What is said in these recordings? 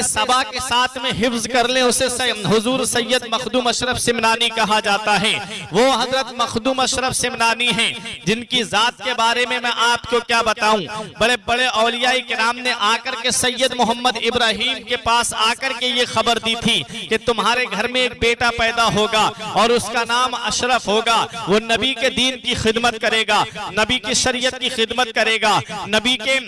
सबा के साथ में हिफ्ज कर ले, उसे हुजूर सैयद मखदूम अशरफ सिमनानी कहा जाता है। वो हजरत मखदूम अशरफ सिमनानी हैं जिनकी जात के बारे में मैं आपको क्या बताऊं। बड़े बड़े औलिया किराम ने आकर के सैयद मोहम्मद इब्राहिम के पास आकर के ये खबर दी थी कि तुम्हारे घर में एक बेटा पैदा होगा और उसका नाम अशरफ होगा। वो नबी के दीन की खिदमत करेगा, नबी की शरीयत की खिदमत करेगा, नबी के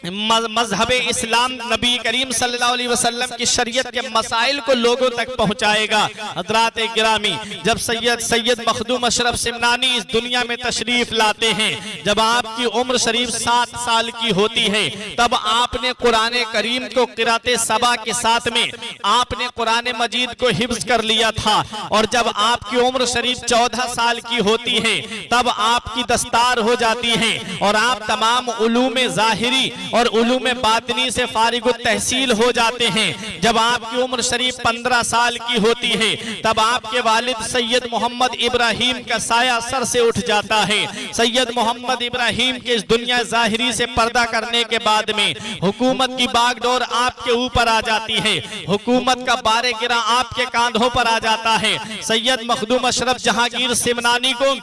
मजहब इस्लाम, नबी करीम सल्लल्लाहु अलैहि वसल्लम की शरीयत के मसाइल को लोगों तक पहुंचाएगा। हज़रात गिरामी, जब सैयद मखदूम अशरफ सिमनानी इस दुनिया में तशरीफ लाते हैं, जब आपकी उम्र शरीफ 7 साल की होती है, तब आपने कुरान करीम को क़िराते सबा के साथ में आपने कुरान मजीद को हिफ्ज कर लिया था। और जब आपकी उम्र शरीफ 14 साल की होती है, तब आपकी दस्तार हो जाती है और आप तमाम उलूम ज़ाहिरी और उलूम बातिनी से फारिगुत तहसील हो जाते हैं। जब आपकी उम्र शरीफ 15 साल की होती है, तब आपके वालिद सैयद मोहम्मद इब्राहिम का साया सर से उठ जाता है। सैयद मोहम्मद इब्राहिम के इस दुनिया ज़ाहिरी से पर्दा करने के बाद में हुकूमत की बागडोर आपके ऊपर आ जाती है, हुकूमत का बारे गिरा आपके कांधों पर आ जाता है। सैयद मखदूम अशरफ जहांगीर सिमनानी को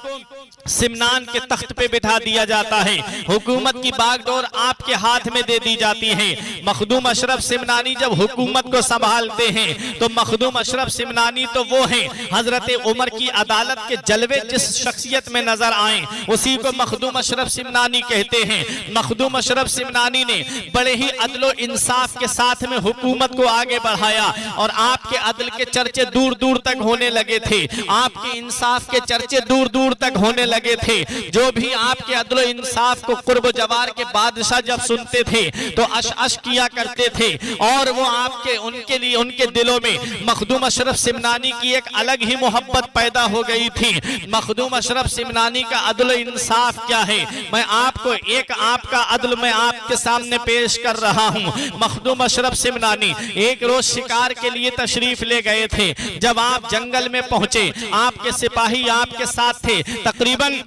सिमनान के तख्त पे बिठा दिया जाता है, हुकूमत की बागडोर आपके हाथ में दे दी जाती है। मखदूम अशरफ सिमनानी जब हुकूमत को संभालते हैं, तो मखदूम अशरफ सिमनानी तो वो हैं हजरत उमर की अदालत के जलवे जिस शख्सियत में नजर आए, उसी को मखदूम अशरफ सिमनानी कहते हैं। मखदूम अशरफ सिमनानी ने बड़े ही अदलो इंसाफ के साथ में हुकूमत को आगे बढ़ाया और आपके अदल के चर्चे दूर दूर तक होने लगे थे, आपके इंसाफ के चर्चे दूर दूर तक होने लगे थे। जो भी आपके अदलो इंसाफ को कुर्ब जवार के बादशाह जब सुनते थे तो अश अश किया करते थे और वो आपके उनके लिए उनके दिलों में मखदूम अशरफ सिमनानी की एक अलग ही मोहब्बत पैदा हो गई थी। मखदूम अशरफ सिमनानी का अदल इंसाफ क्या है, मैं आपको एक आपका अदल मैं आपके सामने पेश कर रहा हूँ। मखदूम अशरफ सिमनानी एक रोज शिकार के लिए तशरीफ ले गए थे। जब आप जंगल में पहुंचे, आपके सिपाही आपके साथ थे। तकरीबन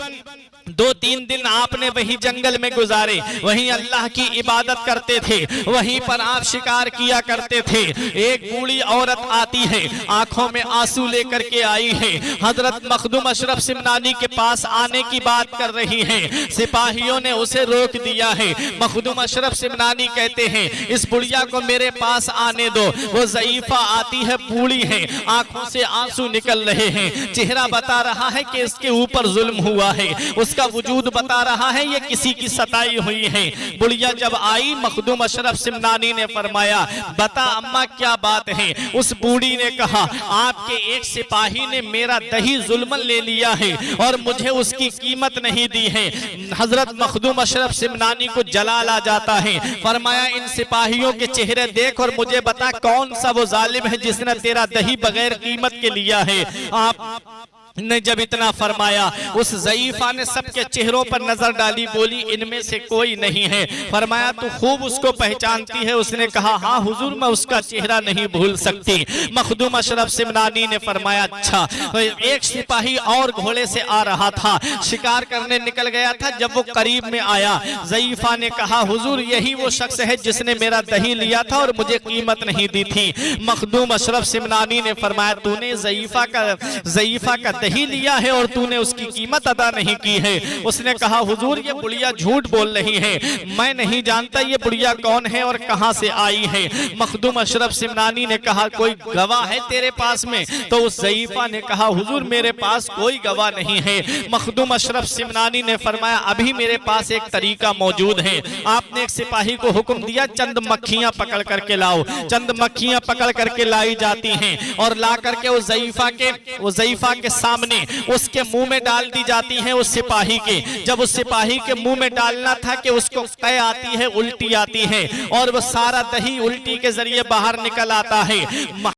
2-3 दिन आपने वही जंगल में गुजारे, वहीं अल्लाह की इबादत करते थे, वहीं पर आप शिकार किया करते थे। एक बूढ़ी औरत आती है, आंखों में आंसू लेकर के आई है, हजरत मखदूम अशरफ सिमनानी के पास आने की बात कर रही है। सिपाहियों ने उसे रोक दिया है। मखदूम अशरफ सिमनानी कहते हैं, इस बुढ़िया को मेरे पास आने दो। वो ज़ईफा आती है, बूढ़ी है, आंखों से आंसू निकल रहे हैं, चेहरा बता रहा है कि इसके ऊपर जुल्म हुआ है, उसका वजूद बता रहा है ये किसी की सताई हुई है। बुढ़िया जब आई, मखदूम अशरफ सिमनानी ने फरमाया, बता अम्मा क्या बात है। उस बूढ़ी ने कहा, आपके एक सिपाही ने मेरा दही जुल्मन ले लिया है और मुझे उसकी कीमत नहीं दी है। हजरत मखदूम अशरफ सिमनानी को जलाल आ जाता है। फरमाया, इन सिपाहियों के चेहरे देख और मुझे बता कौन सा वो जालिम है जिसने तेरा दही बगैर कीमत के लिया है। आप ने जब इतना फरमाया, उस ज़ईफा ने सबके चेहरों पर नजर डाली, बोली इनमें से कोई नहीं है। फरमाया, तू खूब उसको पहचानती है? उसने कहा, हाँ हुजूर, मैं उसका चेहरा नहीं भूल सकती। मखदूम अशरफ सिमनानी ने फरमाया, अच्छा। तो एक सिपाही और घोड़े से आ रहा था, शिकार करने निकल गया था। जब वो करीब में आया, ज़ईफा ने कहा, हुजूर यही वो शख्स है जिसने मेरा दही लिया था और मुझे कीमत नहीं दी थी। मखदूम अशरफ सिमनानी ने फरमाया, तूने ज़ईफा का दही लिया है और तूने उसकी कीमत अदा नहीं की है। उसने कहा, हुजूर ये बुढ़िया झूठ बोल रही है, मैं नहीं जानता ये बुढ़िया कौन है और कहां से आई है। मखदूम अशरफ सिमनानी ने कहा, कोई गवाह है तेरे पास में? तो उस ज़ईफा ने कहा, हुजूर मेरे पास कोई गवाह नहीं है। मखदूम अशरफ सिमनानी ने फरमाया, अभी मेरे पास एक तरीका मौजूद है। आपने एक सिपाही को हुक्म दिया, चंद मक्खियां पकड़ करके लाओ। चंद मक्खियां पकड़ करके लाई जाती हैं और ला करके उस ज़ईफा के सामने उसके मुंह में डाल दी जाती है उस सिपाही के। जब उस सिपाही के मुंह में डालना था कि उसको कै आती है, उल्टी आती है और वो सारा दही उल्टी के जरिए बाहर निकल आता है।